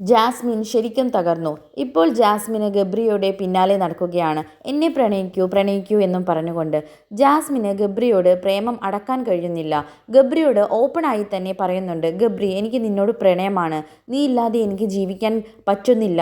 Jasmine ശരിക്കും തകർന്നു. ഇപ്പോൾ ജാസ്മിന് ഗബ്രിയുടെ പിന്നാലെ നടക്കുകയാണ്. എന്നെ പ്രണയിക്കൂ പ്രണയിക്കൂ എന്നും പറഞ്ഞുകൊണ്ട്. ജാസ്മിന് ഗബ്രിയോട് പ്രേമം അടക്കാൻ കഴിയുന്നില്ല. ഗബ്രിയോട് ഓപ്പണായി തന്നെ പറയുന്നുണ്ട്, ഗബ്രി എനിക്ക് നിന്നോട് പ്രണയമാണ്, നീ ഇല്ലാതെ എനിക്ക് ജീവിക്കാൻ പറ്റുന്നില്ല.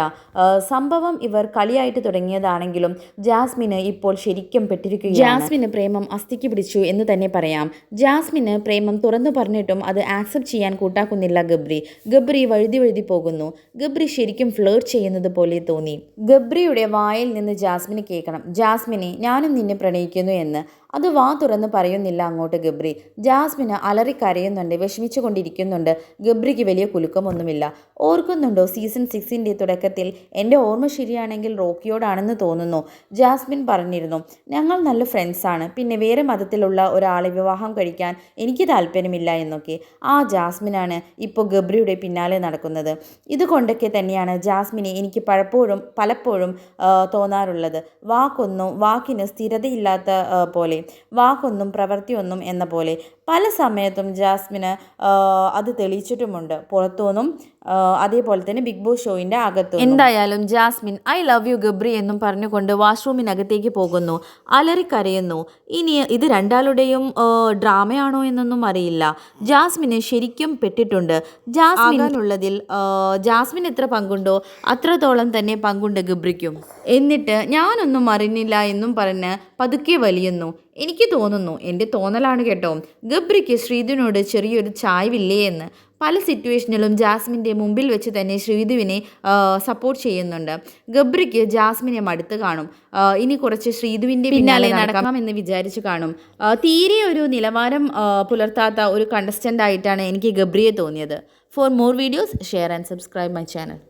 സംഭവം ഇവർ കളിയായിട്ട് തുടങ്ങിയതാണെങ്കിലും ജാസ്മിന് ഇപ്പോൾ ശരിക്കും പെട്ടിരിക്കുകയാണ്. ജാസ്മിന് പ്രേമം അസ്ഥിക്ക് പിടിച്ചു എന്ന് തന്നെ പറയാം. ജാസ്മിന് പ്രേമം തുറന്നു പറഞ്ഞിട്ടും അത് ആക്സെപ്റ്റ് ചെയ്യാൻ കൂട്ടാക്കുന്നില്ല ഗബ്രി. ഗബ്രി വഴുതി പോകുന്നു. ഗബ്രി ശരിക്കും ഫ്ലേർട്ട് ചെയ്യുന്നത് പോലെ തോന്നി. ഗബ്രിയുടെ വായിൽ നിന്ന് ജാസ്മിന് കേൾക്കണം, ജാസ്മിനെ ഞാനും നിന്നെ പ്രണയിക്കുന്നു എന്ന്. അത് വാ തുറന്ന് പറയുന്നില്ല അങ്ങോട്ട് ഗബ്രി. ജാസ്മിന് അലറിക്കരയുന്നുണ്ട്, വിഷമിച്ചു കൊണ്ടിരിക്കുന്നുണ്ട്. ഗബ്രിക്ക് വലിയ കുലുക്കമൊന്നുമില്ല. ഓർക്കുന്നുണ്ടോ സീസൺ 6ൻ്റെ തുടക്കത്തിൽ, എൻ്റെ ഓർമ്മ ശരിയാണെങ്കിൽ റോക്കിയോടാണെന്ന് തോന്നുന്നു, ജാസ്മിൻ പറഞ്ഞിരുന്നു ഞങ്ങൾ നല്ല ഫ്രണ്ട്സാണ്, പിന്നെ വേറെ മതത്തിലുള്ള ഒരാളെ വിവാഹം കഴിക്കാൻ എനിക്ക് താല്പര്യമില്ല എന്നൊക്കെ. ആ ജാസ്മിനാണ് ഇപ്പോൾ ഗബ്രിയുടെ പിന്നാലെ നടക്കുന്നത്. ഇതുകൊണ്ടൊക്കെ തന്നെയാണ് ജാസ്മിനെ എനിക്ക് പലപ്പോഴും തോന്നാറുള്ളത്. വാക്കിന് സ്ഥിരതയില്ലാത്ത പോലെ, വാക്കൊന്നും പ്രവൃത്തിയൊന്നും എന്ന പോലെ. പല സമയത്തും ജാസ്മിന് അത് തെളിയിച്ചിട്ടുമുണ്ട്, പുറത്തുനിന്നും അതേപോലെ തന്നെ ബിഗ് ബോസ് ഷോയിൻ്റെ അകത്തും. എന്തായാലും Jasmine I love you Gabri എന്നും പറഞ്ഞുകൊണ്ട് വാഷ്റൂമിനകത്തേക്ക് പോകുന്നു, അലറിക്കരയുന്നു. ഇനി ഇത് രണ്ടാളുടെയും ഡ്രാമയാണോ എന്നൊന്നും അറിയില്ല. ജാസ്മിന് ശരിക്കും പെട്ടിട്ടുണ്ട്. ജാസ്മിനുള്ളതിൽ ജാസ്മിൻ എത്ര പങ്കുണ്ടോ അത്രത്തോളം തന്നെ പങ്കുണ്ട് ഗബ്രിക്കും. എന്നിട്ട് ഞാനൊന്നും അറിഞ്ഞില്ല എന്നും പറഞ്ഞ് പതുക്കെ വലിയുന്നു. എനിക്ക് തോന്നുന്നു, എൻ്റെ തോന്നലാണ് കേട്ടോ, ഗബ്രിക്ക് ശ്രീധുവിനോട് ചെറിയൊരു ചായ്വില്ലേ എന്ന്. പല സിറ്റുവേഷനിലും ജാസ്മിൻ്റെ മുമ്പിൽ വെച്ച് തന്നെ ശ്രീധുവിനെ സപ്പോർട്ട് ചെയ്യുന്നുണ്ട്. ഗബ്രിക്ക് ജാസ്മിനെ മടുത്ത് കാണും. ഇനി കുറച്ച് ശ്രീധുവിൻ്റെ പിന്നാലെ നടക്കാമെന്ന് വിചാരിച്ചു കാണും. തീരെ ഒരു നിലവാരം പുലർത്താത്ത ഒരു കണ്ടസ്റ്റൻ്റ് ആയിട്ടാണ് എനിക്ക് ഗബ്രിയെ തോന്നിയത്. For more videos share and subscribe my channel.